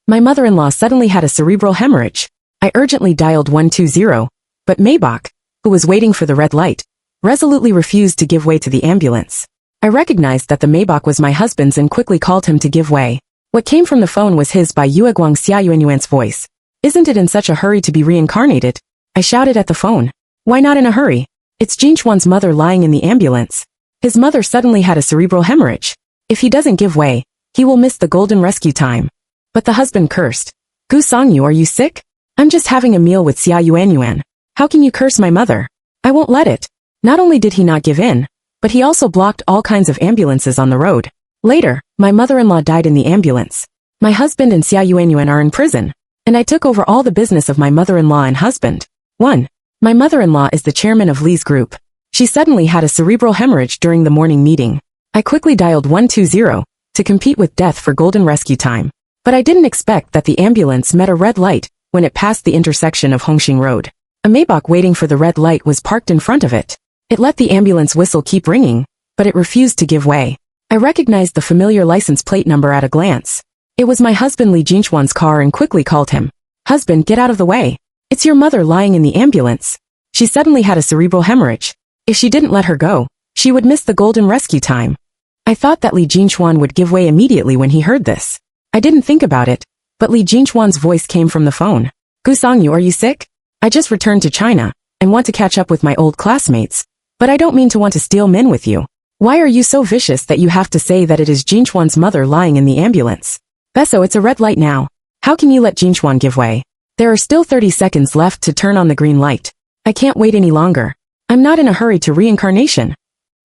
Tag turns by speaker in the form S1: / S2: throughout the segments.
S1: My mother-in-law suddenly had a cerebral hemorrhage. I urgently dialed 120, but Maybach, who was waiting for the red light, resolutely refused to give way to the ambulance. I recognized that the Maybach was my husband's and quickly called him to give way. What came from the phone was his Bai Yueguang Xia Yuanyuan's voice. "Isn't it in such a hurry to be reincarnated?" I shouted at the phone. "Why not in a hurry? It's Jinchuan's mother lying in the ambulance. His mother suddenly had a cerebral hemorrhage. If he doesn't give way, he will miss the golden rescue time." But the husband cursed. "Sangyu, are you sick? I'm just having a meal with Xia Yuanyuan. How can you curse my mother? I won't let it." Not only did he not give in, but he also blocked all kinds of ambulances on the road. Later, my mother-in-law died in the ambulance. My husband and Xia Yuanyuan are in prison, and I took over all the business of my mother-in-law and husband. 1. My mother-in-law is the chairman of Li's group. She suddenly had a cerebral hemorrhage during the morning meeting. I quickly dialed 120 to compete with death for golden rescue time. But I didn't expect that the ambulance met a red light when it passed the intersection of Hongxing Road. A Maybach waiting for the red light was parked in front of it. It let the ambulance whistle keep ringing, but it refused to give way. I recognized the familiar license plate number at a glance. It was my husband Li Jinchuan's car and quickly called him. "Husband, get out of the way. It's your mother lying in the ambulance. She suddenly had a cerebral hemorrhage. If she didn't let her go, she would miss the golden rescue time." I thought that Li Jinchuan would give way immediately when he heard this. I didn't think about it, but Li Jinchuan's voice came from the phone. "Sangyu, are you sick? I just returned to China and want to catch up with my old classmates. But I don't mean to want to steal men with you. Why are you so vicious that you have to say that it is Jinchuan's mother lying in the ambulance? Beso, it's a red light now. How can you let Jinchuan give way? There are still 30 seconds left to turn on the green light. I can't wait any longer. I'm not in a hurry to reincarnation."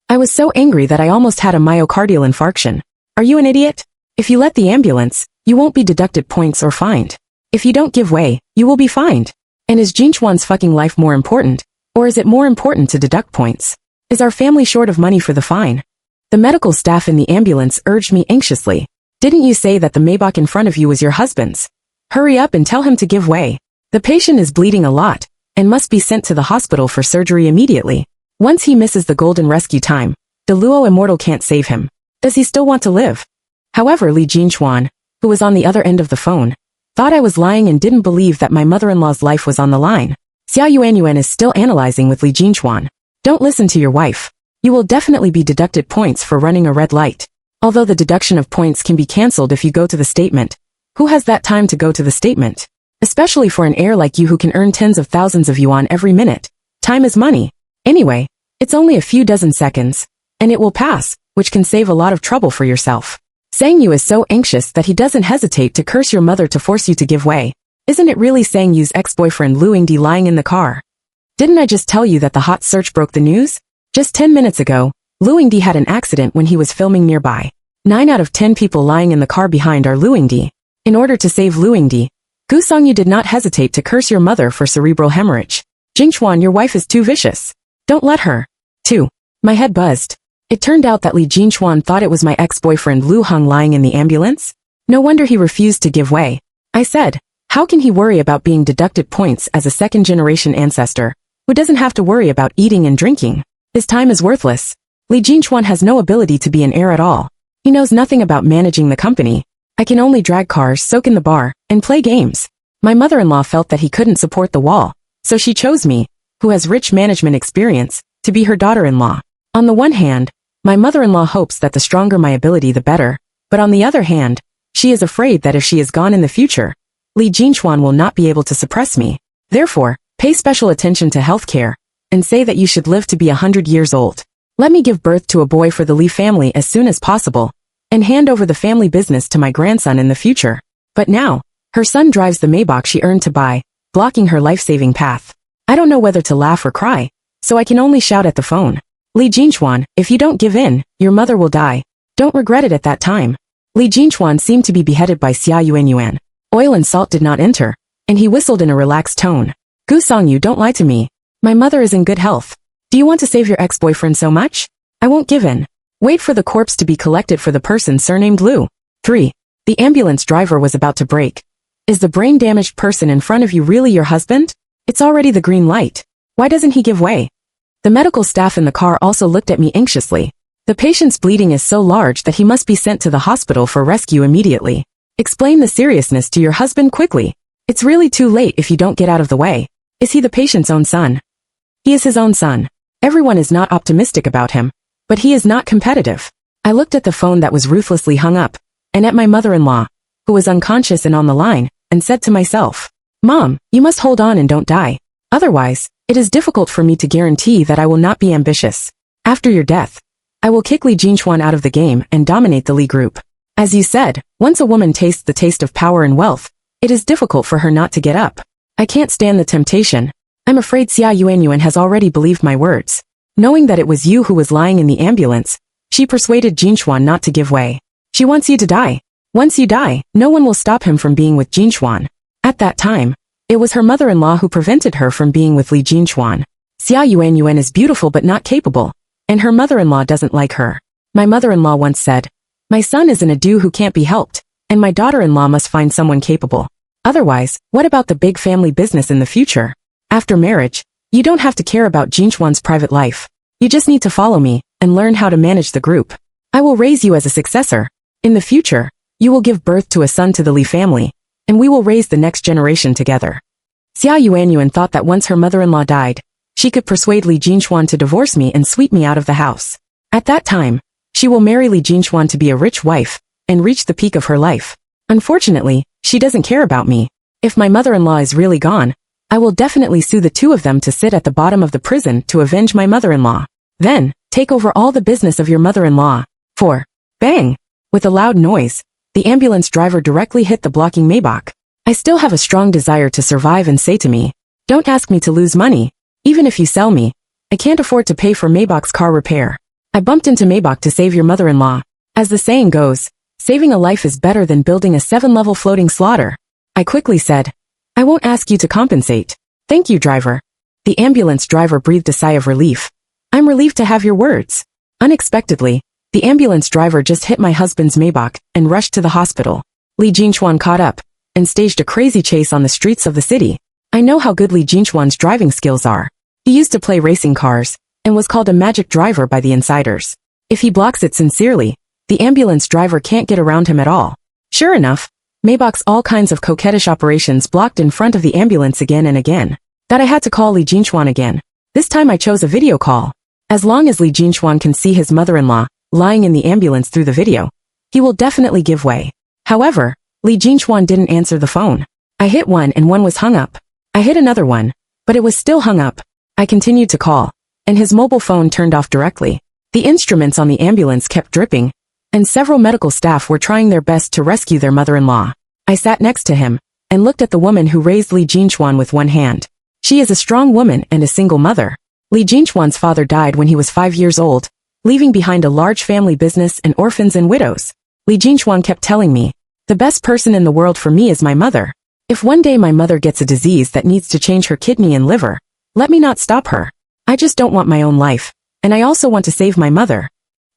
S1: I was so angry that I almost had a myocardial infarction. Are you an idiot? If you let the ambulance, you won't be deducted points or fined. If you don't give way, you will be fined. And is Jinchuan's fucking life more important? Or is it more important to deduct points? Is our family short of money for the fine? The medical staff in the ambulance urged me anxiously. "Didn't you say that the Maybach in front of you was your husband's? Hurry up and tell him to give way. The patient is bleeding a lot and must be sent to the hospital for surgery immediately. Once he misses the golden rescue time, the Luo immortal can't save him. Does he still want to live?" However, Li Jinchuan, who was on the other end of the phone, thought I was lying and didn't believe that my mother-in-law's life was on the line. Xia Yuanyuan is still analyzing with Li Jinchuan. "Don't listen to your wife. You will definitely be deducted points for running a red light. Although the deduction of points can be cancelled if you go to the statement. Who has that time to go to the statement? Especially for an heir like you who can earn tens of thousands of yuan every minute. Time is money. Anyway, it's only a few dozen seconds, and it will pass, which can save a lot of trouble for yourself." Sangyu is so anxious that he doesn't hesitate to curse your mother to force you to give way. Isn't it really Sangyu's ex-boyfriend Lu Yingdi lying in the car? Didn't I just tell you that the hot search broke the news? Just 10 minutes ago, Lu Yingdi had an accident when he was filming nearby. 9 out of 10 people lying in the car behind are Lu Yingdi. In order to save Lu Yingdi, Sangyu did not hesitate to curse your mother for cerebral hemorrhage. "Jinchuan, your wife is too vicious. Don't let her." 2. My head buzzed. It turned out that Li Jinchuan thought it was my ex-boyfriend Lu Heng lying in the ambulance. No wonder he refused to give way. I said, how can he worry about being deducted points as a second-generation ancestor, who doesn't have to worry about eating and drinking? His time is worthless. Li Jinchuan has no ability to be an heir at all. He knows nothing about managing the company. I can only drag cars, soak in the bar, and play games. My mother-in-law felt that he couldn't support the wall, so she chose me, who has rich management experience, to be her daughter-in-law. On the one hand, my mother-in-law hopes that the stronger my ability the better, but on the other hand, she is afraid that if she is gone in the future, Li Jinchuan will not be able to suppress me. Therefore, pay special attention to healthcare, and say that you should live to be 100 years old. Let me give birth to a boy for the Li family as soon as possible, and hand over the family business to my grandson in the future. But now, her son drives the Maybach she earned to buy, blocking her life-saving path. I don't know whether to laugh or cry, so I can only shout at the phone. "Li Jinchuan, if you don't give in, your mother will die. Don't regret it at that time." Li Jinchuan seemed to be beheaded by Xia Yuanyuan. Oil and salt did not enter, and he whistled in a relaxed tone. "Sangyu, don't lie to me. My mother is in good health. Do you want to save your ex-boyfriend so much? I won't give in. Wait for the corpse to be collected for the person surnamed Lu." 3. The ambulance driver was about to brake. "Is the brain-damaged person in front of you really your husband? It's already the green light. Why doesn't he give way?" The medical staff in the car also looked at me anxiously. The patient's bleeding is so large that he must be sent to the hospital for rescue immediately. Explain the seriousness to your husband quickly. It's really too late if you don't get out of the way. Is he the patient's own son? He is his own son. Everyone is not optimistic about him, but he is not competitive. I looked at the phone that was ruthlessly hung up, and at my mother-in-law, who was unconscious and on the line, and said to myself, Mom, you must hold on and don't die. Otherwise, it is difficult for me to guarantee that I will not be ambitious. After your death, I will kick Li Jinchuan out of the game and dominate the Li group. As you said, once a woman tastes the taste of power and wealth, it is difficult for her not to get up. I can't stand the temptation. I'm afraid Xia Yuanyuan has already believed my words. Knowing that it was you who was lying in the ambulance, she persuaded Jinchuan not to give way. She wants you to die. Once you die, no one will stop him from being with Jinchuan. At that time, it was her mother-in-law who prevented her from being with Li Jinchuan. Xia Yuanyuan is beautiful but not capable, and her mother-in-law doesn't like her. My mother-in-law once said, My son is an adu who can't be helped, and my daughter-in-law must find someone capable. Otherwise, what about the big family business in the future? After marriage, you don't have to care about Jinchuan's private life. You just need to follow me and learn how to manage the group. I will raise you as a successor. In the future, you will give birth to a son to the Li family, and we will raise the next generation together. Xia Yuanyuan thought that once her mother-in-law died, she could persuade Li Jinchuan to divorce me and sweep me out of the house. At that time, she will marry Li Jinchuan to be a rich wife and reach the peak of her life. Unfortunately, she doesn't care about me. If my mother-in-law is really gone, I will definitely sue the two of them to sit at the bottom of the prison to avenge my mother-in-law. Then, take over all the business of your mother-in-law. 4. Bang! With a loud noise, the ambulance driver directly hit the blocking Maybach. I still have a strong desire to survive and say to me, Don't ask me to lose money. Even if you sell me, I can't afford to pay for Maybach's car repair. I bumped into Maybach to save your mother-in-law. As the saying goes, saving a life is better than building a 7-level floating slaughter. I quickly said, I won't ask you to compensate. Thank you, driver. The ambulance driver breathed a sigh of relief. I'm relieved to have your words. Unexpectedly, the ambulance driver just hit my husband's Maybach and rushed to the hospital. Li Jinchuan caught up and staged a crazy chase on the streets of the city. I know how good Li Jinchuan's driving skills are. He used to play racing cars and was called a magic driver by the insiders. If he blocks it sincerely, the ambulance driver can't get around him at all. Sure enough, Maybach's all kinds of coquettish operations blocked in front of the ambulance again and again. That I had to call Li Jinchuan again. This time I chose a video call. As long as Li Jinchuan can see his mother-in-law lying in the ambulance through the video, he will definitely give way. However, Li Jinchuan didn't answer the phone. I hit one and one was hung up. I hit another one, but it was still hung up. I continued to call, and his mobile phone turned off directly. The instruments on the ambulance kept dripping, and several medical staff were trying their best to rescue their mother-in-law. I sat next to him and looked at the woman who raised Li Jinchuan with one hand. She is a strong woman and a single mother. Li Jinchuan's father died when he was 5 years old, leaving behind a large family business and orphans and widows. Li Jinchuan kept telling me, the best person in the world for me is my mother. If one day my mother gets a disease that needs to change her kidney and liver, let me not stop her. I just don't want my own life, and I also want to save my mother.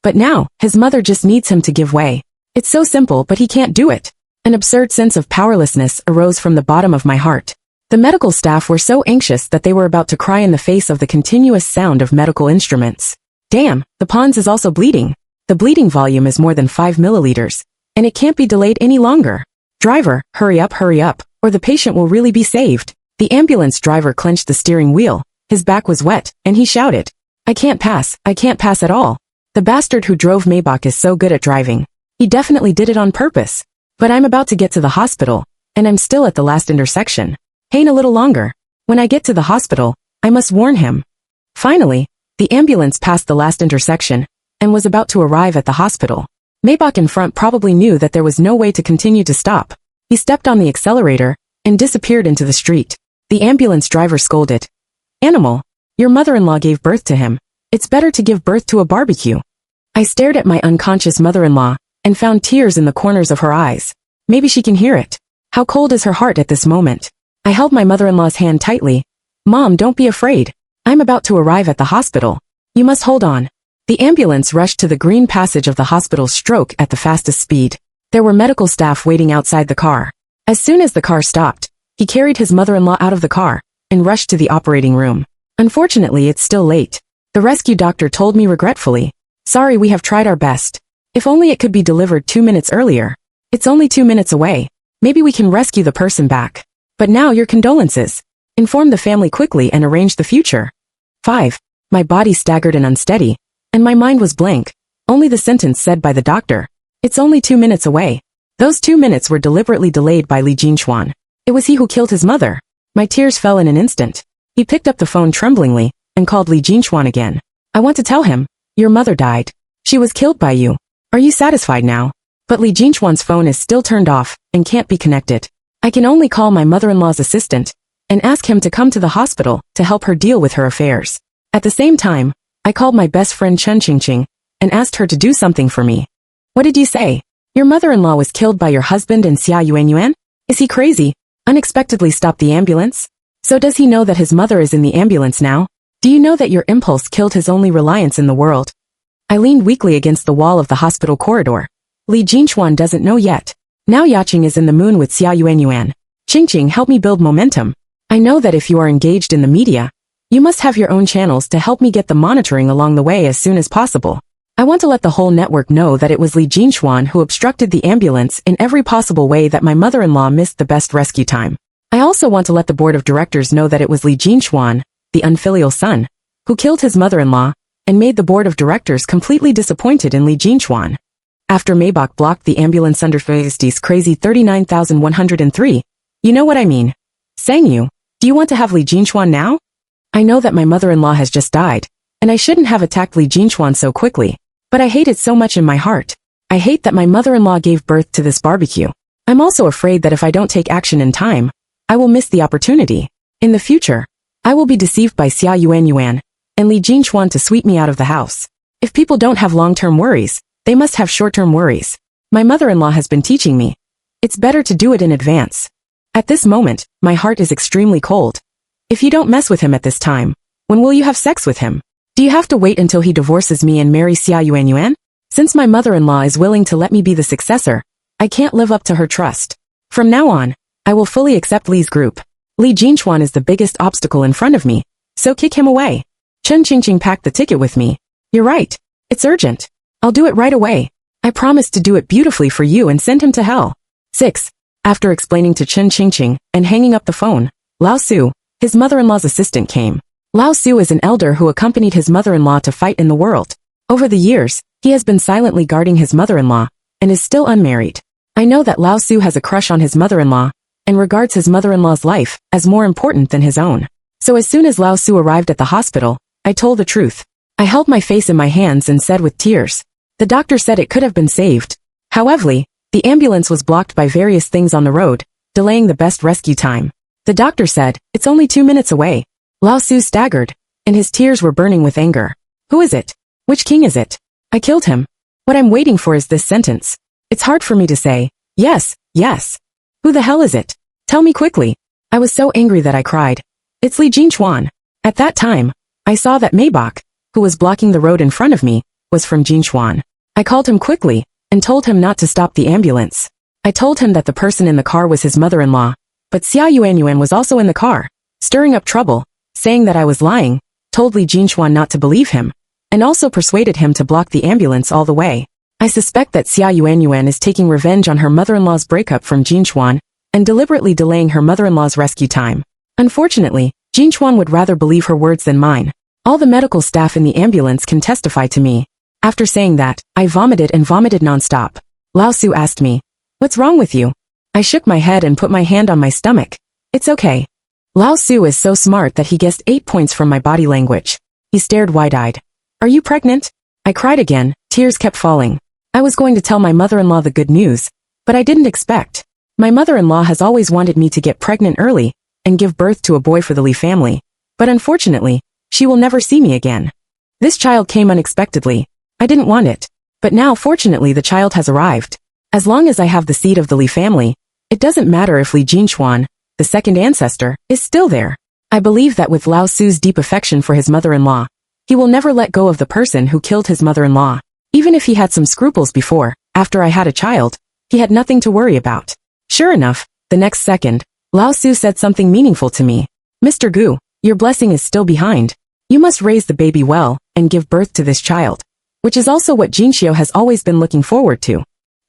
S1: But now, his mother just needs him to give way. It's so simple, but he can't do it. An absurd sense of powerlessness arose from the bottom of my heart. The medical staff were so anxious that they were about to cry in the face of the continuous sound of medical instruments. Damn, the pons is also bleeding. The bleeding volume is more than 5 milliliters, and it can't be delayed any longer. Driver, hurry up, or the patient will really be saved. The ambulance driver clenched the steering wheel. His back was wet, and he shouted, I can't pass at all. The bastard who drove Maybach is so good at driving. He definitely did it on purpose. But I'm about to get to the hospital, and I'm still at the last intersection. Hang a little longer. When I get to the hospital, I must warn him. Finally, the ambulance passed the last intersection, and was about to arrive at the hospital. Maybach in front probably knew that there was no way to continue to stop. He stepped on the accelerator, and disappeared into the street. The ambulance driver scolded. Animal, your mother-in-law gave birth to him. It's better to give birth to a barbecue. I stared at my unconscious mother-in-law, and found tears in the corners of her eyes. Maybe she can hear it. How cold is her heart at this moment? I held my mother-in-law's hand tightly. Mom, don't be afraid. I'm about to arrive at the hospital. You must hold on. The ambulance rushed to the green passage of the hospital's stroke at the fastest speed. There were medical staff waiting outside the car. As soon as the car stopped, he carried his mother-in-law out of the car and rushed to the operating room. Unfortunately, it's still late. The rescue doctor told me regretfully. Sorry, we have tried our best. If only it could be delivered 2 minutes earlier. It's only 2 minutes away. Maybe we can rescue the person back. But now your condolences. Inform the family quickly and arrange the future. 5. My body staggered and unsteady, and my mind was blank. Only the sentence said by the doctor. It's only 2 minutes away. Those 2 minutes were deliberately delayed by Jinchuan. It was he who killed his mother. My tears fell in an instant. He picked up the phone tremblingly and called Jinchuan again. I want to tell him, your mother died. She was killed by you. Are you satisfied now? But Jinchuan's phone is still turned off and can't be connected. I can only call my mother-in-law's assistant and ask him to come to the hospital to help her deal with her affairs. At the same time, I called my best friend Chen Qingqing and asked her to do something for me. What did you say? Your mother-in-law was killed by your husband and Xia Yuanyuan? Is he crazy? Unexpectedly stopped the ambulance? So does he know that his mother is in the ambulance now? Do you know that your impulse killed his only reliance in the world? I leaned weakly against the wall of the hospital corridor. Jinchuan doesn't know yet. Now Yaqing is in the moon with Xia Yuanyuan. Qingqing, help me build momentum. I know that if you are engaged in the media, you must have your own channels to help me get the monitoring along the way as soon as possible. I want to let the whole network know that it was Jinchuan who obstructed the ambulance in every possible way that my mother-in-law missed the best rescue time. I also want to let the board of directors know that it was Jinchuan, the unfilial son, who killed his mother-in-law and made the board of directors completely disappointed in Jinchuan. After Maybach blocked the ambulance under Majesty's crazy 39,103, you know what I mean. Sangyu, do you want to have Jinchuan now? I know that my mother-in-law has just died, and I shouldn't have attacked Jinchuan so quickly, but I hate it so much in my heart. I hate that my mother-in-law gave birth to this barbecue. I'm also afraid that if I don't take action in time, I will miss the opportunity. In the future, I will be deceived by Xia Yuanyuan and Jinchuan to sweep me out of the house. If people don't have long-term worries, they must have short-term worries. My mother-in-law has been teaching me. It's better to do it in advance. At this moment, my heart is extremely cold. If you don't mess with him at this time, when will you have sex with him? Do you have to wait until he divorces me and marry Xia Yuanyuan? Since my mother-in-law is willing to let me be the successor, I can't live up to her trust. From now on, I will fully accept Li's group. Jinchuan is the biggest obstacle in front of me, so kick him away. Chen Qingqing packed the ticket with me. You're right. It's urgent. I'll do it right away. I promise to do it beautifully for you and send him to hell. 6. After explaining to Chen Qingqing and hanging up the phone, Lao Su, his mother-in-law's assistant, came. Lao Su is an elder who accompanied his mother-in-law to fight in the world. Over the years, he has been silently guarding his mother-in-law and is still unmarried. I know that Lao Su has a crush on his mother-in-law and regards his mother-in-law's life as more important than his own. So as soon as Lao Su arrived at the hospital, I told the truth. I held my face in my hands and said with tears, the doctor said it could have been saved. However, the ambulance was blocked by various things on the road, delaying the best rescue time. The doctor said, it's only 2 minutes away. Lao Su staggered, and his tears were burning with anger. Who is it? Which king is it? I killed him. What I'm waiting for is this sentence. It's hard for me to say, yes, yes. Who the hell is it? Tell me quickly. I was so angry that I cried. It's Jinchuan. At that time, I saw that Maybach, who was blocking the road in front of me, was from Jinchuan. I called him quickly and told him not to stop the ambulance. I told him that the person in the car was his mother-in-law, but Xia Yuanyuan was also in the car, stirring up trouble, saying that I was lying, told Jinchuan not to believe him, and also persuaded him to block the ambulance all the way. I suspect that Xia Yuanyuan is taking revenge on her mother-in-law's breakup from Jinchuan and deliberately delaying her mother-in-law's rescue time. Unfortunately, Jinchuan would rather believe her words than mine. All the medical staff in the ambulance can testify to me. After saying that, I vomited and vomited non-stop. Lao Su asked me, what's wrong with you? I shook my head and put my hand on my stomach. It's okay. Lao Su is so smart that he guessed 8 points from my body language. He stared wide-eyed. Are you pregnant? I cried again, tears kept falling. I was going to tell my mother-in-law the good news, but I didn't expect. My mother-in-law has always wanted me to get pregnant early and give birth to a boy for the Li family, but unfortunately, she will never see me again. This child came unexpectedly. I didn't want it, but now fortunately the child has arrived. As long as I have the seed of the Li family, it doesn't matter if Jinchuan, the second ancestor, is still there. I believe that with Lao Su's deep affection for his mother-in-law, he will never let go of the person who killed his mother-in-law. Even if he had some scruples before, after I had a child, he had nothing to worry about. Sure enough, the next second, Lao Su said something meaningful to me. Mr. Gu, your blessing is still behind. You must raise the baby well and give birth to this child, which is also what Jinxiu has always been looking forward to.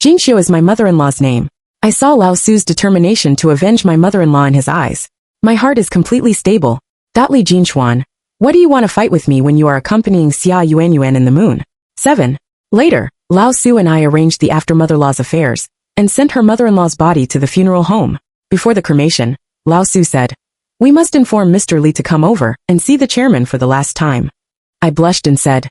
S1: Jinchuan is my mother-in-law's name. I saw Lao Su's determination to avenge my mother-in-law in his eyes. My heart is completely stable. Li Jinchuan, what do you want to fight with me when you are accompanying Xia Yuanyuan in the moon? 7. Later, Lao Su and I arranged the after-mother-in-law's affairs, and sent her mother-in-law's body to the funeral home. Before the cremation, Lao Su said, "We must inform Mr. Li to come over and see the chairman for the last time." I blushed and said,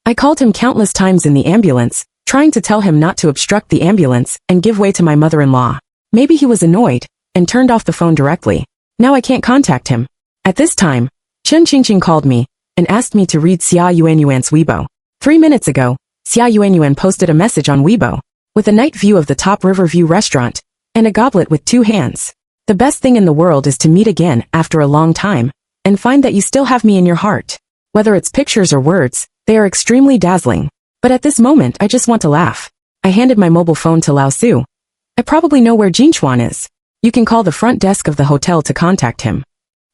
S1: "I called him countless times in the ambulance, trying to tell him not to obstruct the ambulance and give way to my mother-in-law. Maybe he was annoyed, and turned off the phone directly. Now I can't contact him." At this time, Chen Qingqing called me, and asked me to read Xia Yuanyuan's Weibo. 3 minutes ago, Xia Yuanyuan posted a message on Weibo, with a night view of the top Riverview restaurant, and a goblet with 2 hands. The best thing in the world is to meet again after a long time, and find that you still have me in your heart. Whether it's pictures or words, they are extremely dazzling. But at this moment I just want to laugh. I handed my mobile phone to Lao Su. "I probably know where Jinchuan is. You can call the front desk of the hotel to contact him."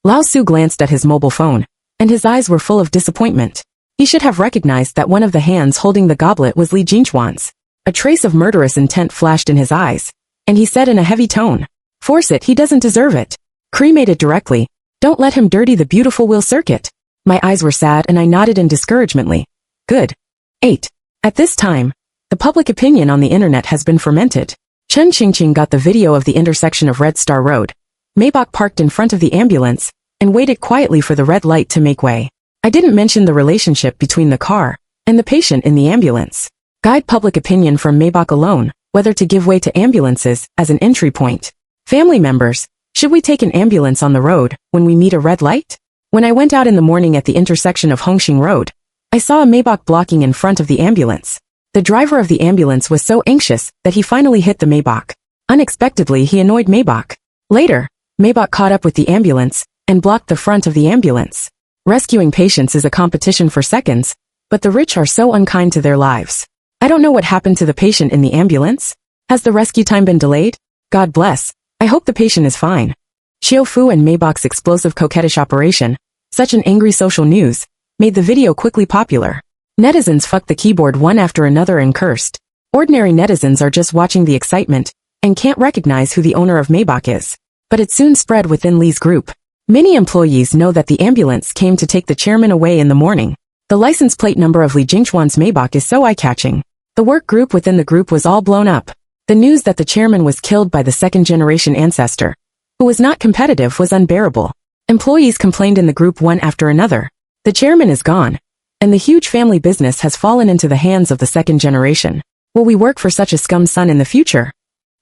S1: Lao Su glanced at his mobile phone, and his eyes were full of disappointment. He should have recognized that one of the hands holding the goblet was Li Jinchuan's. A trace of murderous intent flashed in his eyes, and he said in a heavy tone, "Force it, he doesn't deserve it. Cremate it directly. Don't let him dirty the beautiful will circuit." My eyes were sad and I nodded in discouragemently. Good. 8. At this time, the public opinion on the internet has been fermented. Chen Qingqing got the video of the intersection of Red Star Road. Maybach parked in front of the ambulance, and waited quietly for the red light to make way. I didn't mention the relationship between the car and the patient in the ambulance. Guide public opinion from Maybach alone, whether to give way to ambulances as an entry point. Family members, should we take an ambulance on the road when we meet a red light? When I went out in the morning at the intersection of Hongxing Road, I saw a Maybach blocking in front of the ambulance. The driver of the ambulance was so anxious that he finally hit the Maybach. Unexpectedly, he annoyed Maybach. Later, Maybach caught up with the ambulance and blocked the front of the ambulance. Rescuing patients is a competition for seconds, but the rich are so unkind to their lives. I don't know what happened to the patient in the ambulance. Has the rescue time been delayed? God bless. I hope the patient is fine. Xiao Fu and Maybach's explosive coquettish operation, such an angry social news, made the video quickly popular. Netizens fucked the keyboard one after another and cursed. Ordinary netizens are just watching the excitement, and can't recognize who the owner of Maybach is. But it soon spread within Li's group. Many employees know that the ambulance came to take the chairman away in the morning. The license plate number of Li Jinchuan's Maybach is so eye-catching. The work group within the group was all blown up. The news that the chairman was killed by the second-generation ancestor, who was not competitive, was unbearable. Employees complained in the group one after another. The chairman is gone, and the huge family business has fallen into the hands of the second generation. Will we work for such a scum son in the future?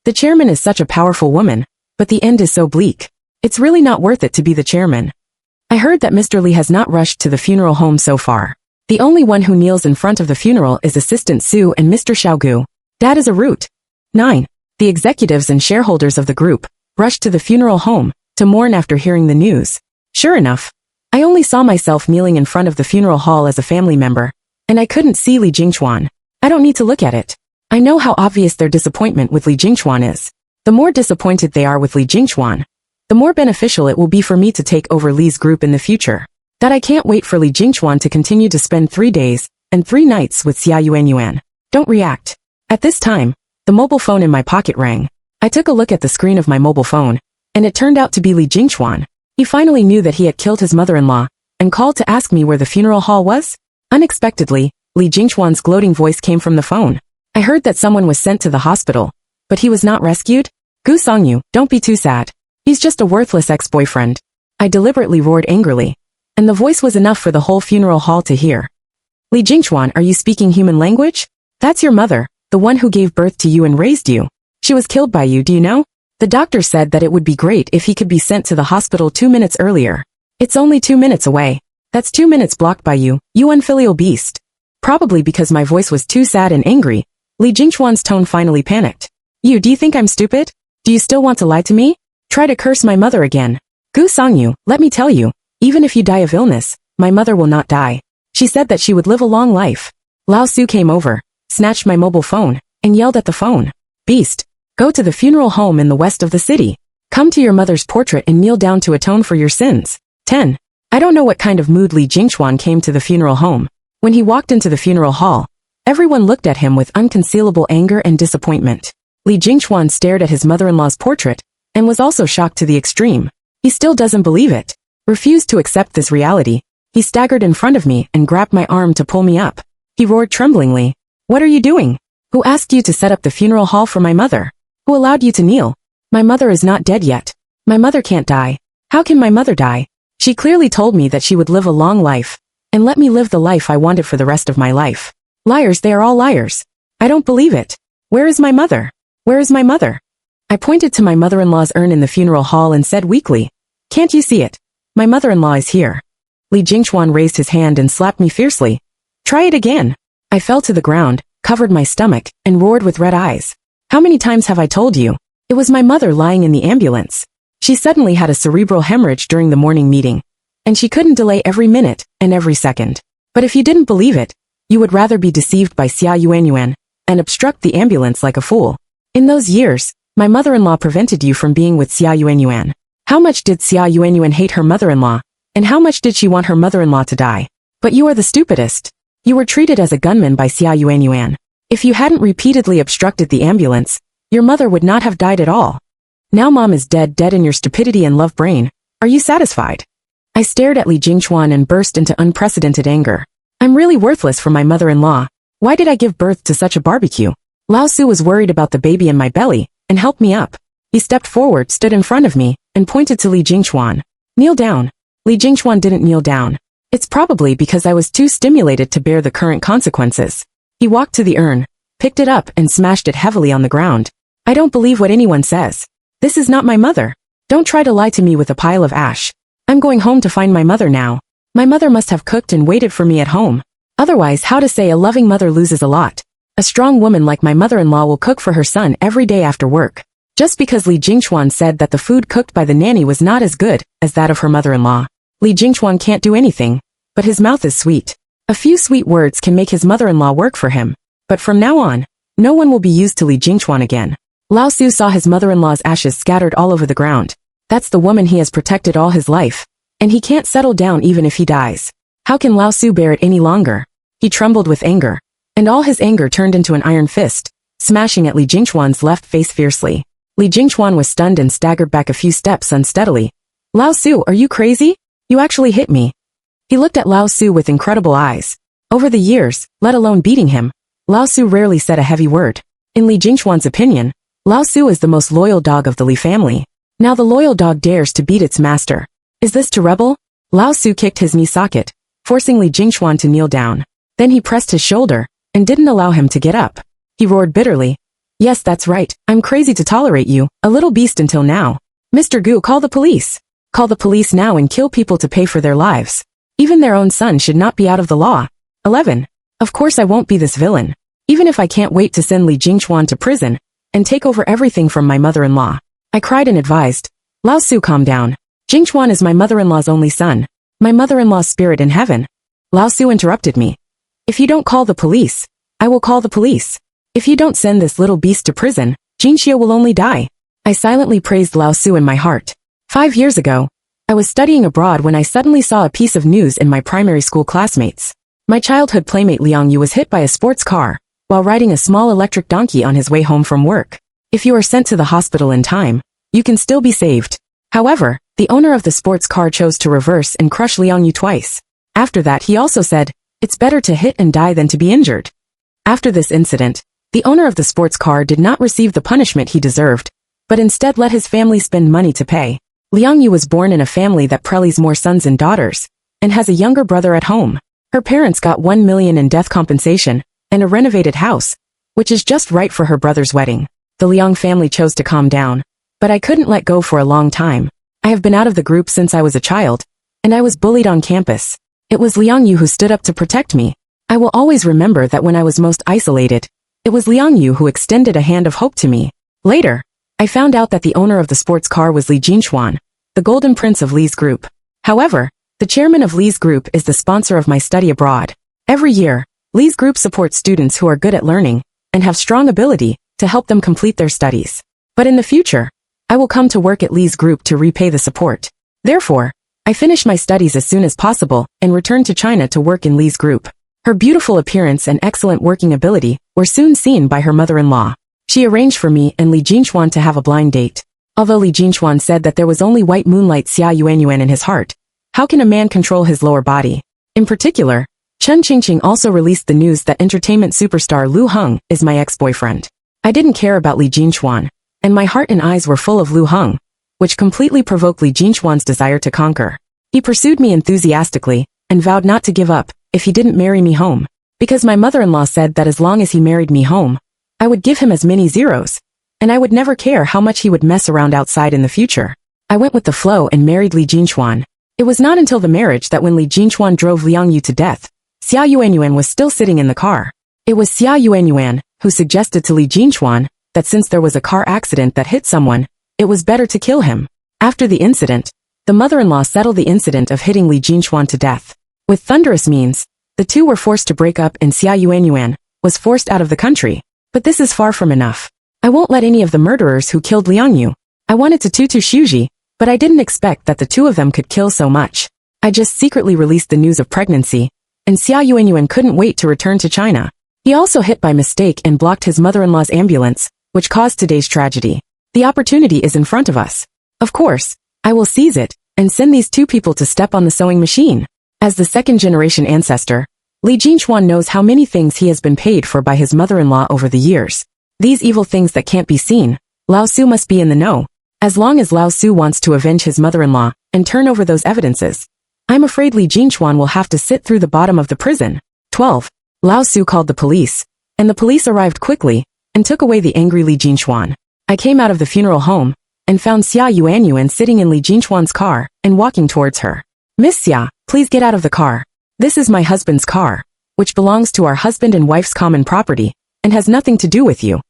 S1: The chairman is such a powerful woman, but the end is so bleak. It's really not worth it to be the chairman. I heard that Mr. Li has not rushed to the funeral home so far. The only one who kneels in front of the funeral is Assistant Su and Mr. Xiaogu. That is a route. 9. The executives and shareholders of the group rushed to the funeral home to mourn after hearing the news. Sure enough, I only saw myself kneeling in front of the funeral hall as a family member, and I couldn't see Li Jinchuan. I don't need to look at it. I know how obvious their disappointment with Li Jinchuan is. The more disappointed they are with Li Jinchuan, the more beneficial it will be for me to take over Li's group in the future. That I can't wait for Li Jinchuan to continue to spend 3 days and 3 nights with Xia Yuanyuan. Don't react. At this time, the mobile phone in my pocket rang. I took a look at the screen of my mobile phone, and it turned out to be Li Jinchuan. He finally knew that he had killed his mother-in-law, and called to ask me where the funeral hall was. Unexpectedly, Li Jinchuan's gloating voice came from the phone. I heard that someone was sent to the hospital, but he was not rescued. Gu Sangyu, don't be too sad. He's just a worthless ex-boyfriend. I deliberately roared angrily, and the voice was enough for the whole funeral hall to hear. Li Jinchuan, are you speaking human language? That's your mother, the one who gave birth to you and raised you. She was killed by you, do you know? The doctor said that it would be great if he could be sent to the hospital 2 minutes earlier. It's only 2 minutes away. That's 2 minutes blocked by you, you unfilial beast. Probably because my voice was too sad and angry, Li Jinchuan's tone finally panicked. You, do you think I'm stupid? Do you still want to lie to me? Try to curse my mother again. Gu Sangyu, let me tell you, even if you die of illness, my mother will not die. She said that she would live a long life. Lao Su came over, snatched my mobile phone, and yelled at the phone. Beast, go to the funeral home in the west of the city. Come to your mother's portrait and kneel down to atone for your sins. 10. I don't know what kind of mood Li Jinchuan came to the funeral home. When he walked into the funeral hall, Everyone looked at him with unconcealable anger and disappointment. Li Jinchuan stared at his mother-in-law's portrait, and was also shocked to the extreme. He still doesn't believe it. Refused to accept this reality. He staggered in front of me and grabbed my arm to pull me up. He roared tremblingly. "What are you doing? Who asked you to set up the funeral hall for my mother? Who allowed you to kneel? My mother is not dead yet. My mother can't die. How can my mother die? She clearly told me that she would live a long life, and let me live the life I wanted for the rest of my life. Liars, they are all liars. I don't believe it. Where is my mother? Where is my mother?" I pointed to my mother-in-law's urn in the funeral hall and said weakly, "Can't you see it? My mother-in-law is here." Li Jinchuan raised his hand and slapped me fiercely. "Try it again." I fell to the ground, covered my stomach, and roared with red eyes. "How many times have I told you? It was my mother lying in the ambulance. She suddenly had a cerebral hemorrhage during the morning meeting, and she couldn't delay every minute and every second. But if you didn't believe it, you would rather be deceived by Xia Yuanyuan and obstruct the ambulance like a fool. In those years, my mother-in-law prevented you from being with Xia Yuanyuan. How much did Xia Yuanyuan hate her mother-in-law, and how much did she want her mother-in-law to die? But you are the stupidest. You were treated as a gunman by Xia Yuanyuan. If you hadn't repeatedly obstructed the ambulance, your mother would not have died at all. Now mom is dead in your stupidity and love brain. Are you satisfied?" I stared at Li Jinchuan and burst into unprecedented anger. "I'm really worthless for my mother-in-law. Why did I give birth to such a barbecue?" Lao Su was worried about the baby in my belly, and helped me up. He stepped forward, stood in front of me, and pointed to Li Jinchuan. "Kneel down." Li Jinchuan didn't kneel down. It's probably because I was too stimulated to bear the current consequences. He walked to the urn, picked it up and smashed it heavily on the ground. "I don't believe what anyone says. This is not my mother. Don't try to lie to me with a pile of ash. I'm going home to find my mother now. My mother must have cooked and waited for me at home. Otherwise, how to say a loving mother loses a lot? A strong woman like my mother-in-law will cook for her son every day after work." Just because Li Jinchuan said that the food cooked by the nanny was not as good as that of her mother-in-law, Li Jinchuan can't do anything, but his mouth is sweet. A few sweet words can make his mother-in-law work for him. But from now on, no one will be used to Li Jinchuan again. Lao Su saw his mother-in-law's ashes scattered all over the ground. That's the woman he has protected all his life, and he can't settle down even if he dies. How can Lao Su bear it any longer? He trembled with anger, and all his anger turned into an iron fist, smashing at Li Jinchuan's left face fiercely. Li Jinchuan was stunned and staggered back a few steps unsteadily. "Lao Su, are you crazy? You actually hit me." He looked at Lao Su with incredible eyes. Over the years, let alone beating him, Lao Su rarely said a heavy word. In Li Jinchuan's opinion, Lao Su is the most loyal dog of the Li family. Now the loyal dog dares to beat its master. Is this to rebel? Lao Su kicked his knee socket, forcing Li Jinchuan to kneel down. Then he pressed his shoulder, and didn't allow him to get up. He roared bitterly. "Yes, that's right. I'm crazy to tolerate you, a little beast until now. Mr. Gu, call the police. Call the police now and kill people to pay for their lives. Even their own son should not be out of the law." 11. Of course I won't be this villain. Even if I can't wait to send Li Jinchuan to prison, and take over everything from my mother-in-law. I cried and advised. "Lao Su, calm down. Jinchuan is my mother-in-law's only son. My mother-in-law's spirit in heaven." Lao Su interrupted me. "If you don't call the police, I will call the police. If you don't send this little beast to prison, Jinxia will only die." I silently praised Lao Su in my heart. 5 years ago, I was studying abroad when I suddenly saw a piece of news in my primary school classmates. My childhood playmate Liang Yu was hit by a sports car while riding a small electric donkey on his way home from work. If you are sent to the hospital in time, you can still be saved. However, the owner of the sports car chose to reverse and crush Liang Yu twice. After that, he also said, "It's better to hit and die than to be injured." After this incident, the owner of the sports car did not receive the punishment he deserved, but instead let his family spend money to pay. Liang Yu was born in a family that prellies more sons and daughters, and has a younger brother at home. Her parents got 1 million in death compensation, and a renovated house, which is just right for her brother's wedding. The Liang family chose to calm down, but I couldn't let go for a long time. I have been out of the group since I was a child, and I was bullied on campus. It was Liang Yu who stood up to protect me. I will always remember that when I was most isolated, it was Liang Yu who extended a hand of hope to me. Later, I found out that the owner of the sports car was Li Jinchuan, the golden prince of Li's group. However, the chairman of Li's group is the sponsor of my study abroad. Every year, Li's group supports students who are good at learning and have strong ability to help them complete their studies. But in the future, I will come to work at Li's group to repay the support. Therefore, I finish my studies as soon as possible and return to China to work in Li's group. Her beautiful appearance and excellent working ability were soon seen by her mother-in-law. She arranged for me and Li Jinchuan to have a blind date. Although Li Jinchuan said that there was only white moonlight Xia Yuanyuan in his heart, how can a man control his lower body? In particular, Chen Qingqing also released the news that entertainment superstar Lu Heng is my ex-boyfriend. I didn't care about Li Jinchuan, and my heart and eyes were full of Lu Heng, which completely provoked Li Jinchuan's desire to conquer. He pursued me enthusiastically, and vowed not to give up if he didn't marry me home, because my mother-in-law said that as long as he married me home, I would give him as many zeros, and I would never care how much he would mess around outside in the future. I went with the flow and married Li Jinchuan. It was not until the marriage that when Li Jinchuan drove Liang Yu to death, Xia Yuanyuan was still sitting in the car. It was Xia Yuanyuan who suggested to Li Jinchuan that since there was a car accident that hit someone, it was better to kill him. After the incident, the mother-in-law settled the incident of hitting Li Jinchuan to death. With thunderous means, the two were forced to break up and Xia Yuanyuan was forced out of the country. But this is far from enough. I won't let any of the murderers who killed Liang Yu. I wanted to tutu Shuji, but I didn't expect that the two of them could kill so much. I just secretly released the news of pregnancy, and Xia Yuanyuan couldn't wait to return to China. He also hit by mistake and blocked his mother-in-law's ambulance, which caused today's tragedy. The opportunity is in front of us. Of course, I will seize it, and send these two people to step on the sewing machine. As the second-generation ancestor, Li Jinchuan knows how many things he has been paid for by his mother-in-law over the years. These evil things that can't be seen, Lao Su must be in the know. As long as Lao Su wants to avenge his mother-in-law and turn over those evidences, I'm afraid Li Jinchuan will have to sit through the bottom of the prison. 12. Lao Su called the police, and the police arrived quickly and took away the angry Li Jinchuan. I came out of the funeral home and found Xia Yuanyuan sitting in Li Jinchuan's car and walking towards her. Miss Xia, please get out of the car. This is my husband's car, which belongs to our husband and wife's common property, and has nothing to do with you.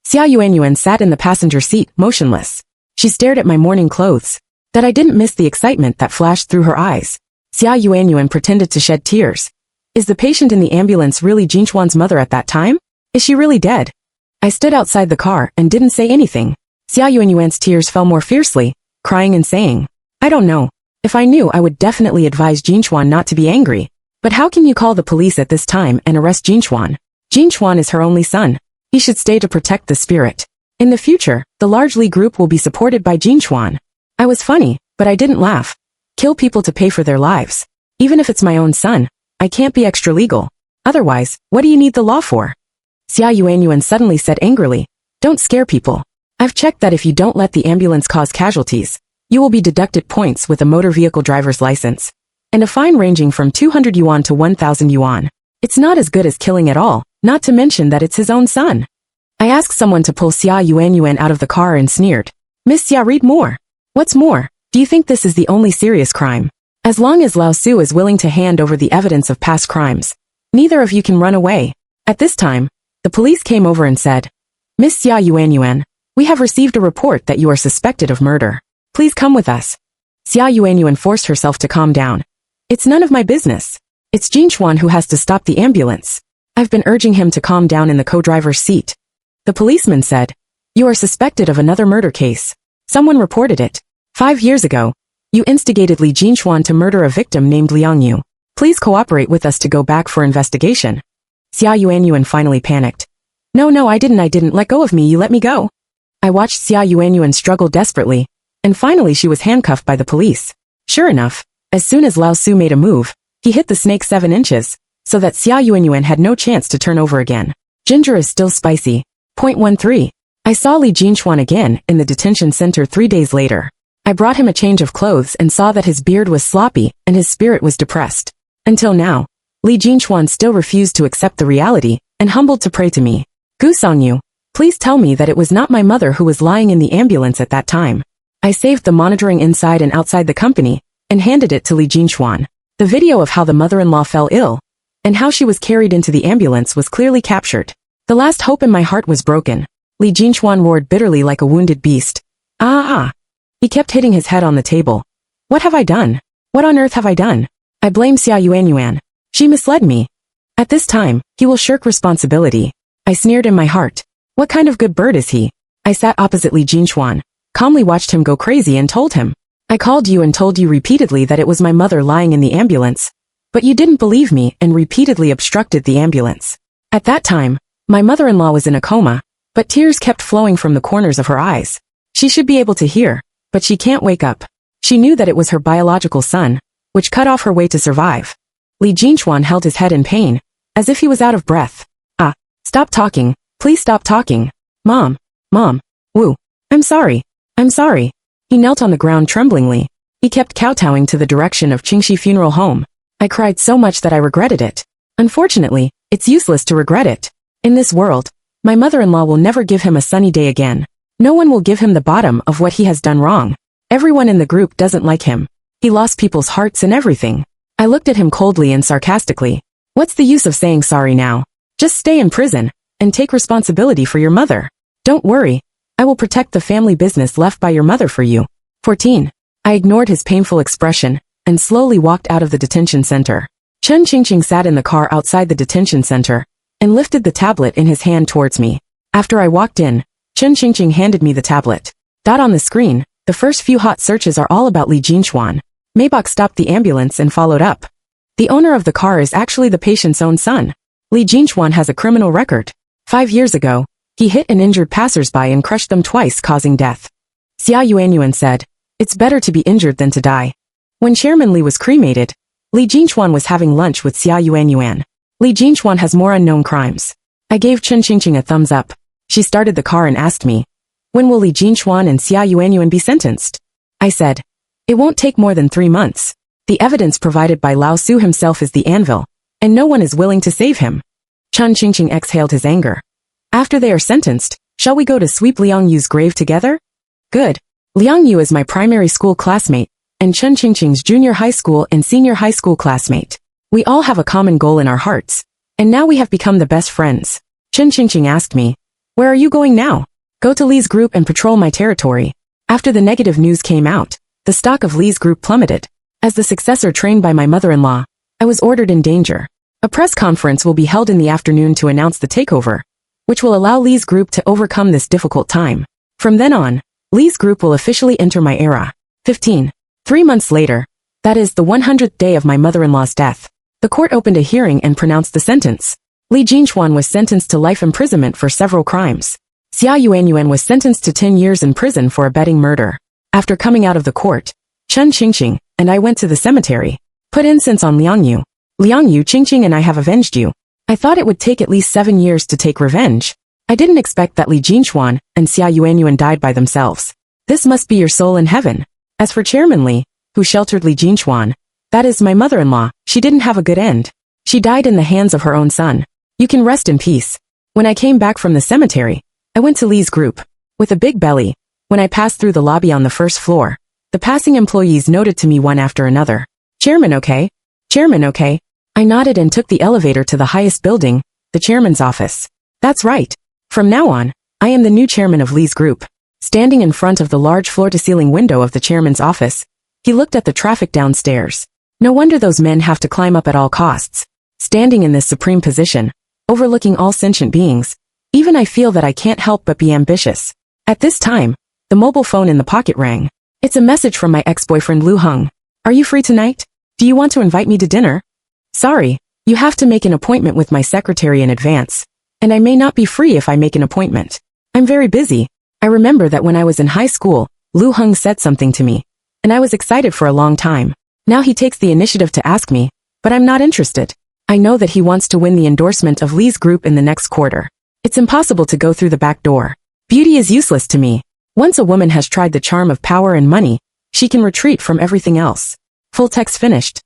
S1: Xia Yuanyuan sat in the passenger seat, motionless. She stared at my mourning clothes. That I didn't miss the excitement that flashed through her eyes. Xia Yuanyuan pretended to shed tears. Is the patient in the ambulance really Jinchuan's mother at that time? Is she really dead? I stood outside the car and didn't say anything. Xia Yuanyuan's tears fell more fiercely, crying and saying, I don't know. If I knew, I would definitely advise Jinchuan not to be angry. But how can you call the police at this time and arrest Jinchuan? Jinchuan is her only son. He should stay to protect the spirit. In the future, the large Li group will be supported by Jinchuan. I was funny, but I didn't laugh. Kill people to pay for their lives. Even if it's my own son, I can't be extra legal. Otherwise, what do you need the law for? Xia Yuanyuan suddenly said angrily, don't scare people. I've checked that if you don't let the ambulance cause casualties, you will be deducted points with a motor vehicle driver's license, and a fine ranging from 200 yuan to 1,000 yuan. It's not as good as killing at all, not to mention that it's his own son. I asked someone to pull Xia Yuanyuan out of the car and sneered, Miss Xia, read more. What's more, do you think this is the only serious crime? As long as Lao Su is willing to hand over the evidence of past crimes, neither of you can run away. At this time, the police came over and said, Miss Xia Yuanyuan, we have received a report that you are suspected of murder. Please come with us. Xia Yuanyuan forced herself to calm down. It's none of my business. It's Jinchuan who has to stop the ambulance. I've been urging him to calm down in the co-driver's seat. The policeman said, you are suspected of another murder case. Someone reported it. 5 years ago, you instigated Li Jinchuan to murder a victim named Liang Yu. Please cooperate with us to go back for investigation. Xia Yuanyuan finally panicked. No, I didn't let go of me, you let me go. I watched Xia Yuanyuan struggle desperately, and finally she was handcuffed by the police. Sure enough, as soon as Lao Su made a move, he hit the snake 7 inches, so that Xia Yuanyuan had no chance to turn over again. Ginger is still spicy. Point 13. I saw Li Jinchuan again in the detention center 3 days later. I brought him a change of clothes and saw that his beard was sloppy and his spirit was depressed. Until now, Li Jinchuan still refused to accept the reality and humbled to pray to me. Sangyu, please tell me that it was not my mother who was lying in the ambulance at that time. I saved the monitoring inside and outside the company and handed it to Li Jinchuan. The video of how the mother-in-law fell ill and how she was carried into the ambulance was clearly captured. The last hope in my heart was broken. Li Jinchuan roared bitterly like a wounded beast. He kept hitting his head on the table. What have I done? What on earth have I done? I blame Xia Yuanyuan. She misled me. At this time, he will shirk responsibility. I sneered in my heart. What kind of good bird is he? I sat opposite Li Jinchuan, calmly watched him go crazy and told him. I called you and told you repeatedly that it was my mother lying in the ambulance. But you didn't believe me and repeatedly obstructed the ambulance. At that time, my mother-in-law was in a coma, but tears kept flowing from the corners of her eyes. She should be able to hear, but she can't wake up. She knew that it was her biological son, which cut off her way to survive. Li Jinchuan held his head in pain, as if he was out of breath. Ah, stop talking, please stop talking. Mom, woo, I'm sorry. He knelt on the ground tremblingly. He kept kowtowing to the direction of Qingxi Funeral Home. I cried so much that I regretted it. Unfortunately, it's useless to regret it. In this world, my mother-in-law will never give him a sunny day again. No one will give him the bottom of what he has done wrong. Everyone in the group doesn't like him. He lost people's hearts and everything. I looked at him coldly and sarcastically. What's the use of saying sorry now? Just stay in prison, and take responsibility for your mother. Don't worry. I will protect the family business left by your mother for you. 14. I ignored his painful expression, and slowly walked out of the detention center. Chen Qingqing sat in the car outside the detention center, and lifted the tablet in his hand towards me. After I walked in, Chen Qingqing handed me the tablet. On the screen, the first few hot searches are all about Li Jinchuan. Maybach stopped the ambulance and followed up. The owner of the car is actually the patient's own son. Li Jinchuan has a criminal record. 5 years ago, he hit and injured passersby and crushed them twice, causing death. Xia Yuanyuan said, "It's better to be injured than to die." When Chairman Li was cremated, Li Jinchuan was having lunch with Xia Yuanyuan. Li Jinchuan has more unknown crimes. I gave Chen Qingqing a thumbs up. She started the car and asked me, "When will Li Jinchuan and Xia Yuanyuan be sentenced?" I said, "It won't take more than 3 months. The evidence provided by Lao Su himself is the anvil, and no one is willing to save him." Chen Qingqing exhaled his anger. "After they are sentenced, shall we go to sweep Liang Yu's grave together?" "Good. Liang Yu is my primary school classmate, and Chen Qingqing's junior high school and senior high school classmate. We all have a common goal in our hearts, and now we have become the best friends." Chen Qingqing asked me, "Where are you going now?" "Go to Li's group and patrol my territory." After the negative news came out, the stock of Li's group plummeted. As the successor trained by my mother-in-law, I was ordered in danger. A press conference will be held in the afternoon to announce the takeover, which will allow Li's group to overcome this difficult time. From then on, Li's group will officially enter my era. 15. 3 months later, that is the 100th day of my mother-in-law's death, the court opened a hearing and pronounced the sentence. Li Jinchuan was sentenced to life imprisonment for several crimes. Xia Yuanyuan was sentenced to 10 years in prison for abetting murder. After coming out of the court, Chen Qingqing and I went to the cemetery. Put incense on Liang Yu. Liang Yu, Qingqing and I have avenged you. I thought it would take at least 7 years to take revenge. I didn't expect that Li Jinchuan and Xia Yuanyuan died by themselves. This must be your soul in heaven. As for Chairman Li, who sheltered Li Jinchuan, that is my mother-in-law, she didn't have a good end. She died in the hands of her own son. You can rest in peace. When I came back from the cemetery, I went to Li's group. With a big belly, when I passed through the lobby on the first floor, the passing employees noted to me one after another. "Chairman okay? Chairman okay?" I nodded and took the elevator to the highest building, the chairman's office. That's right. From now on, I am the new chairman of Li's group. Standing in front of the large floor-to-ceiling window of the chairman's office, he looked at the traffic downstairs. No wonder those men have to climb up at all costs. Standing in this supreme position, overlooking all sentient beings, even I feel that I can't help but be ambitious. At this time, the mobile phone in the pocket rang. It's a message from my ex-boyfriend Lu Heng. "Are you free tonight? Do you want to invite me to dinner?" "Sorry, you have to make an appointment with my secretary in advance, and I may not be free if I make an appointment. I'm very busy." I remember that when I was in high school, Lu Heng said something to me, and I was excited for a long time. Now he takes the initiative to ask me, but I'm not interested. I know that he wants to win the endorsement of Li's group in the next quarter. It's impossible to go through the back door. Beauty is useless to me. Once a woman has tried the charm of power and money, she can retreat from everything else. Full text finished.